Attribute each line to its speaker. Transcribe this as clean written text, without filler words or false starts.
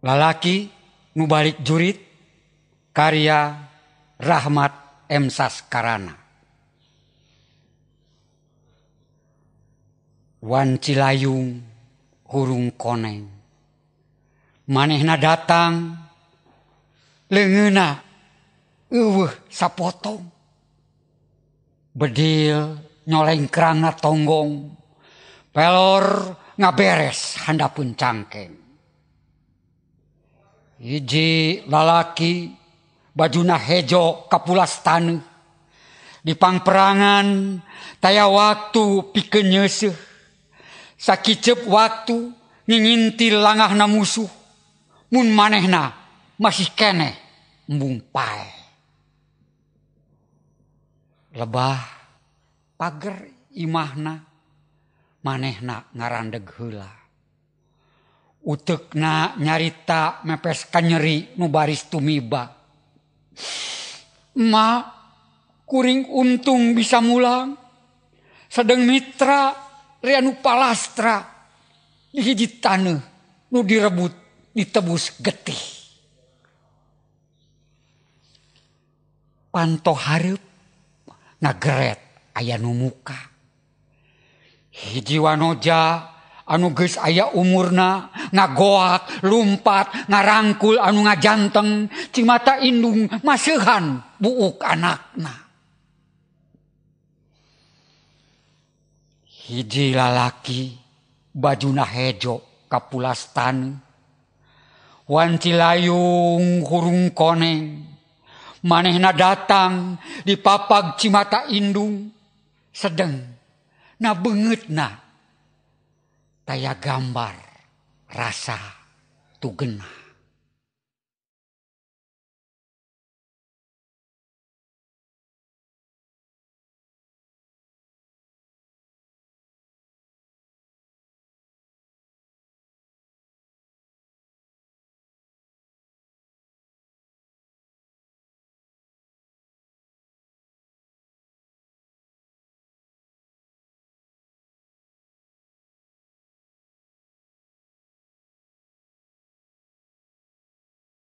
Speaker 1: Lalaki nu balik jurit karya Rahmat M. Saskarana. Wan Cilayung hurung koneng, manehna datang leungeuna eueuh sapotong, bedil nyolengkrangna tonggong, pelor ngaberes handapeun cangkeng. Hiji lalaki bajuna hejo kapulas taneuh, di pangperangan taya waktu pikeun nyeuseuh, sakicep waktu ngingintil langahna musuh, mun manehna masih keneh embung pae. Lebah pager imahna, manehna ngarandeg heula. Uteukna nyarita mepes kanyeri nu baris tumiba. Ma, kuring untung bisa mulang, sedeng mitra reanu palastra di hiji taneuh nu direbut ditebus getih. Panto hareup ngageret aya nu muka. Hiji wanoja anu geus aya umurna ngagoak, lumpat, ngarangkul anu ngajanteng, cimata indung maseuhan buuk anakna. Hiji lalaki bajuna hejo kapulas taneuh, wan Cilayung hurung koneng, manehna datang di papag cimata indung, sedeng na beungeutna taya gambar rasa tugenah.